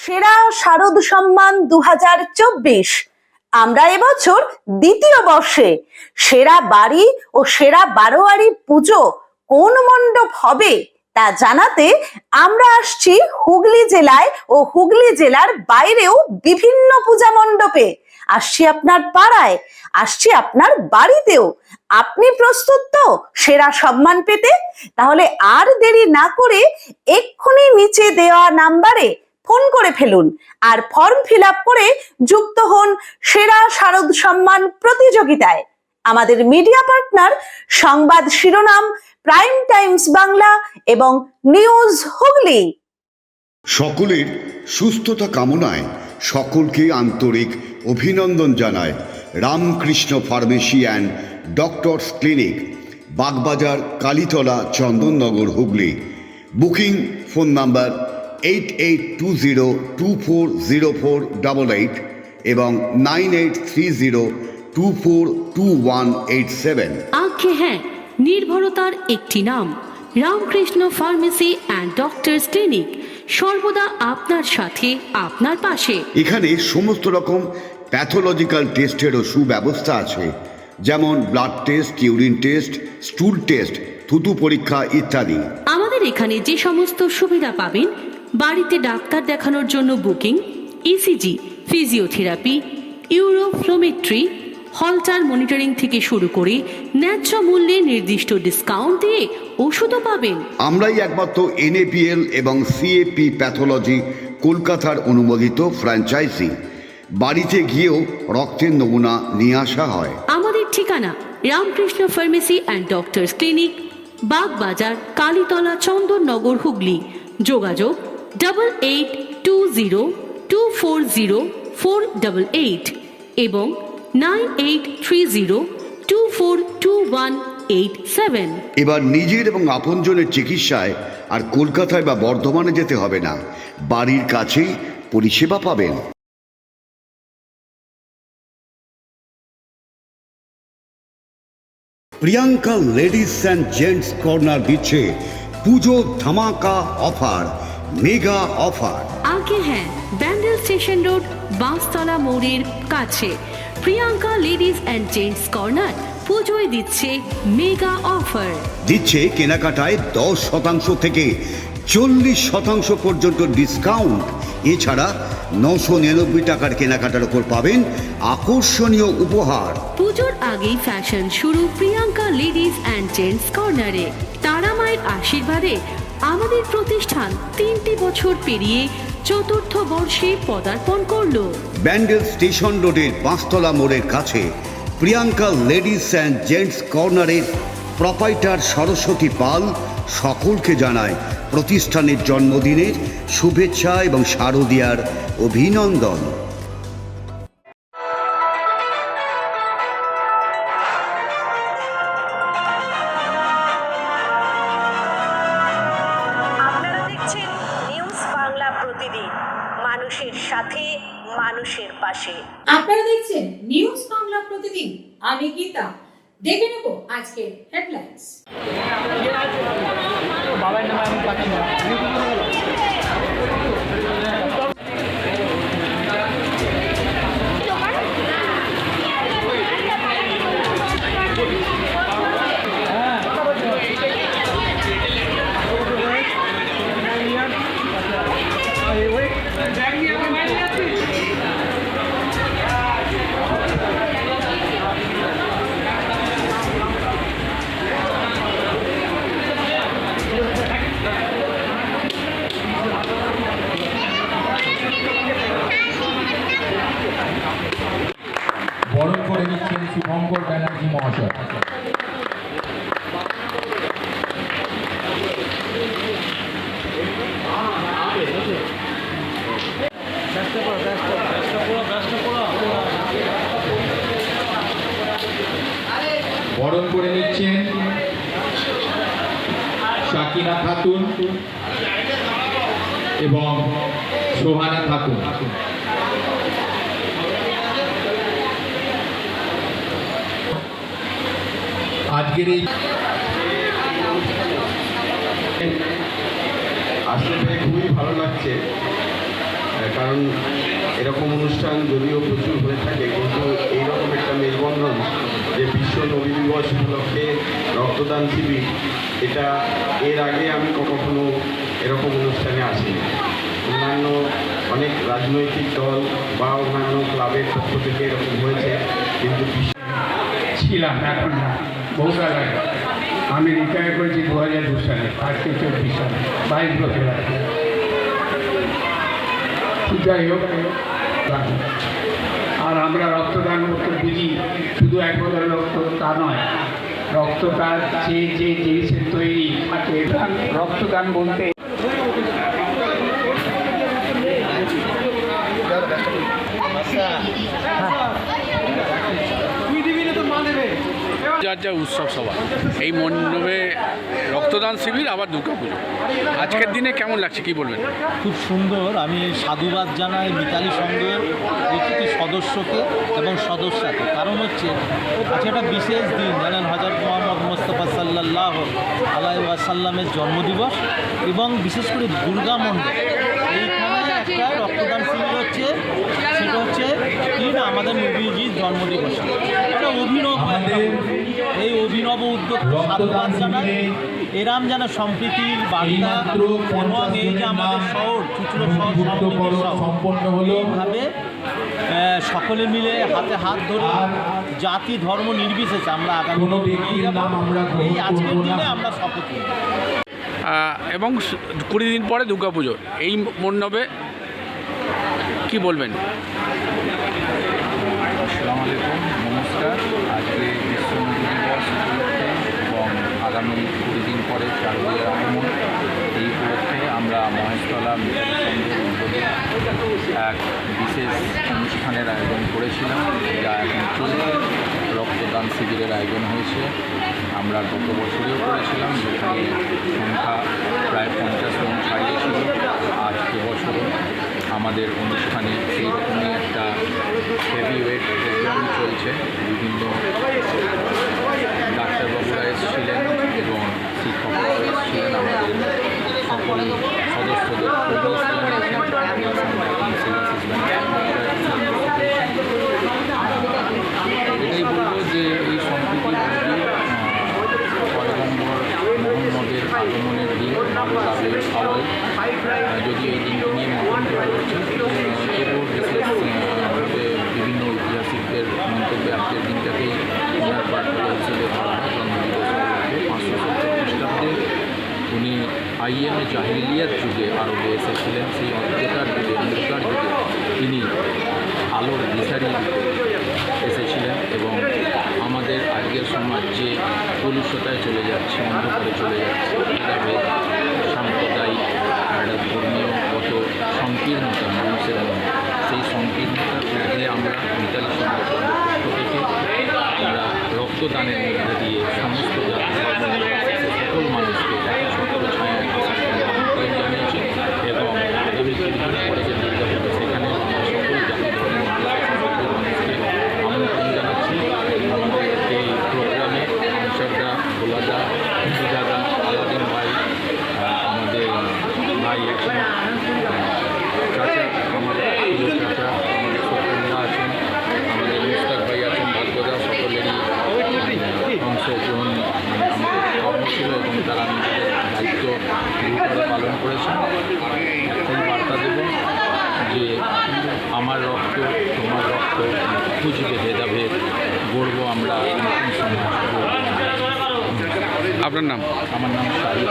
সেরা শারদ সম্মান 2024। আমরা এবছর দ্বিতীয় বর্ষে সেরা বাড়ি ও সেরা বারোয়ারি পুজো কোন মণ্ডপ হবে তা জানাতে আমরা আসছি হুগলি জেলায় ও হুগলি জেলার বাইরেও বিভিন্ন পূজা মণ্ডপে। আসছি আপনার পাড়ায়, আসছি আপনার বাড়িতেও। আপনি প্রস্তুত তো সেরা সম্মান পেতে? তাহলে আর দেরি না করে এক্ষুনি নিচে দেওয়া নাম্বারে ফোন করে ফেলুন আর ফর্ম ফিল আপ করে যুক্ত হন সেরা শারদ সম্মান প্রতিযোগিতায়। আমাদের মিডিয়া পার্টনার সংবাদ শিরোনাম, প্রাইম টাইমস বাংলা এবং নিউজ হুগলি। সকলের সুস্থতা কামনায় সকলকে আন্তরিক অভিনন্দন জানায় Ramakrishna pharmacy and doctors clinic, Bagbazar, Kalitala, Chandannagar, Hooghly. Booking phone number 8820240488 এবং 9830242187। আজ্ঞে হ্যাঁ, নির্ভরতার একটি নাম Ramakrishna pharmacy and doctors clinic, সর্বদা আপনার সাথে, আপনার পাশে। এখানে সমস্ত রকম প্যাথোলজিক্যাল টেস্টেরও সুব্যবস্থা আছে, যেমন blood test, urine test, স্টুল test, থুতু পরীক্ষা ইত্যাদি। আমাদের এখানে যে সমস্ত সুবিধা পাবেন, বাড়িতে ডাক্তার দেখানোর জন্য booking, ECG, physiotherapy, uroflowmetry, Holter monitoring থেকে শুরু করে ন্যায্য মূল্যে নির্দিষ্ট ডিসকাউন্ট দিয়ে ওষুধও পাবেন। আমরাই একমাত্র NAPL এবং CAP প্যাথোলজি কলকাতার অনুমোদিত ফ্র্যাঞ্চাইজি। বাড়িতে গিয়েও রক্তের নমুনা নিয়ে আসা হয়। আমাদের ঠিকানা Ramakrishna pharmacy and doctors clinic, Bagbazar, Kalitala, Chandannagar, Hooghly. যোগাযোগ 8820240488 এবং 9830242187। এবার নিজের এবং আপনজনের চিকিৎসায় আর কলকাতায় বা বর্ধমানে যেতে হবে না, বাড়ির কাছেই পরিষেবা পাবেন। Priyanka ladies and gents corner দিচ্ছে পুজো ধামাকা অফার, মেগা অফার। আগে হ্যাঁ, ব্যান্ডেল স্টেশন রোড, বাঁশতলা মোড়ের কাছে Priyanka ladies and gents corner পুজোয় দিচ্ছে মেগা অফার। দিচ্ছে কেনাকাটায় 10% থেকে 40% পর্যন্ত ডিসকাউন্ট। এছাড়া 999 টাকার কেনাকাটার উপর পাবেন আকর্ষণীয় উপহার। পুজোর আগেই ফ্যাশন শুরু প্রিয়াঙ্কা লেডিস অ্যান্ড জেন্টস কর্নারে। তারা মায়ের আশীর্বাদে আমাদের প্রতিষ্ঠান 3টি বছর পেরিয়ে 4র্থ বর্ষে পদার্পণ করলো। ব্যান্ডেল স্টেশন রোডের পাঁচতলা মোড়ের কাছে প্রিয়াঙ্কা লেডিস অ্যান্ড জেন্টস কর্নারের প্রোপাইটার সরস্বতী পাল সকলকে জানায় প্রতিষ্ঠানের জন্মদিনের শুভেচ্ছা এবং শারদীয়ার অভিনন্দন। আপনারা দেখছেন নিউজ বাংলা প্রতিদিন, মানুষের সাথে, মানুষের পাশে। আপনারা দেখছেন নিউজ বাংলা প্রতিদিন, আমি গীতা। দেখে নেব আজকের হেডলাইন্স। বরণ করে নিচ্ছেন শুভঙ্কর ব্যানার্জি মহাশয়। বরণ করে নিচ্ছেন শাকিনা খাতুন এবং সোহানা খাতুন। আজকের এই আসলে খুবই ভালো লাগছে। কারণ এরকম অনুষ্ঠান যদিও প্রচুর হয়ে থাকে, কিন্তু এইরকম একটা মেলবন্ধন যে বিশ্ব নবী দিবস উপলক্ষে রক্তদান শিবির, এটা এর আগে আমি কখনো এরকম অনুষ্ঠানে আসিনি। অন্যান্য অনেক রাজনৈতিক দল বা অন্যান্য ক্লাবের পক্ষ থেকে এরকম হয়েছে, কিন্তু ছিলাম, এখন না, বহুকাল আগে। আমি রিটায়ার করেছি 2002 সালে, আজকে 24 সালে, 22 বছর আগে। যাই হোক, আর আমরা রক্তদান করতে বুঝি শুধু এক বোতল রক্ত তা নয়, রক্তটা যে যে জিনিসের তৈরি থাকে, রক্তদান বলতে যার উৎসব সভা, এই মণ্ডপে রক্তদান শিবির, আবার দুর্গাপুজো। আজকের দিনে কেমন লাগছে, কি বলবেন? খুব সুন্দর। আমি সাধুবাদ জানাই মিতালি সংঘের প্রতিটি সদস্যকে এবং সদস্যাকে। কারণ হচ্ছে আজকে একটা বিশেষ দিন, জানেন, হযরত মুহাম্মদ মুস্তাফা সাল্লাল্লাহু আলাইহি ওয়াসাল্লামের জন্মদিবস, এবং বিশেষ করে দুর্গা মণ্ডপ এইখানে একটা রক্তদান শিবির হচ্ছে। সেটা হচ্ছে কি না, আমাদের নবীজির জন্মদিবস, একটা অভিনব, এই অভিনব উদ্যোগকে সাধুবাদ জানাই। এরাম যেন সম্প্রীতির বার্তা এবং এই যে আমাদের শহর চুচুড়ো সম্পন্ন হলো এইভাবে সকলে মিলে হাতে হাত ধরে জাতি ধর্ম নির্বিশেষে আমরা আগামী এই আজকের দিনে আমরা শপথ নিই। এবং 20 দিন পরে দুর্গাপুজো, এই মণ্ডপে কি বলবেন? আসসালামু আলাইকুম, নমস্কার। আজকে বিশ্ব নদী দিবস উপলক্ষে এবং আগামী 20 দিন পরে শারদীয়ার আগমন, এই উপলক্ষে আমরা মহেশতলা মিতালি সংঘের উদ্যোগে এক বিশেষ অনুষ্ঠানের আয়োজন করেছিলাম, যা এখন চলছে। রক্তদান শিবিরের আয়োজন হয়েছে। আমরা গত বছরেও করেছিলাম, যেখানে সংখ্যা প্রায় 50 জন ছাড়িয়েছিল। আর এবছরও আমাদের অনুষ্ঠানে সেই রকমই একটা হেভি ওয়েট প্রোগ্রাম চলছে। বিভিন্ন ডাক্তারবাবুরা এসেছিলেন এবং শিক্ষকরাও এসেছিলেন, আমাদের সকল সদস্যদের এটাই বলবো যে এই সম্প্রীতির পয়গম্বর মোহাম্মদের আগমনের দিন, ভালো লাভের খাওয়াই, যদি এই দিনটি নিয়ে মন্তব্য হচ্ছে, তবুও বিশেষভাবে বিভিন্ন ঐতিহাসিকদের মন্তব্যে আজকের দিনটাকেই ওনার বার্তা হিসেবে ধরা হয়। জন্মদিবস 570 খ্রিস্টাব্দে উনি আইএমএ জাহিলিয়াত যুগে আরবে এসেছিলেন। সেই অজ্ঞতার যুগে, অন্ধকার যুগে তিনি আলোর দিশারি এসেছিলেন এবং আমাদের আজকের সমাজ যে কলুষতায় চলে যাচ্ছে, অন্ধকারে চলে যাচ্ছে, ভেদাভেদ, সাম্প্রদায়িক একটা ধর্মীয়গত সংকীর্ণতা মানুষের মধ্যে, সেই সংকীর্ণতার মধ্যে আমরা মিতালি সংঘের পক্ষ থেকে আমরা রক্তদানের মধ্যে দিয়ে সমস্ত সকল মানুষকে সকল ছায়া আহ্বান জানিয়েছি। এবং আগামী 20 দিন পরে যে দুর্গাপুজো, সেখানে সকল জাতি ধর্মের সকল মানুষকে আমন্ত্রণ জানাচ্ছি। আমাদের এই প্রোগ্রামে আনসারদা, ভোলাদা, সুজাদা, আলাদিন ভাই, আমাদের ভাই আছেন, চাচা, আমাদের প্রিয় চাচা, আমাদের সত্যেন্দা আছেন, আমাদের মুস্তাক ভাই আছেন, ভাগ্যদা, সকলেরই অংশগ্রহণ আমাদের কর্ম ছিল এবং তারা নিজেদের দায়িত্ব গুরুতর পালন করেছেন। সেই বার্তা দেব যে আমার রক্ত, তোমার রক্ত, খুঁজবে ভেদাভেদ, গড়ব আমরা নতুন সমাজ। আপনার নাম? আমার নাম শাহিদ।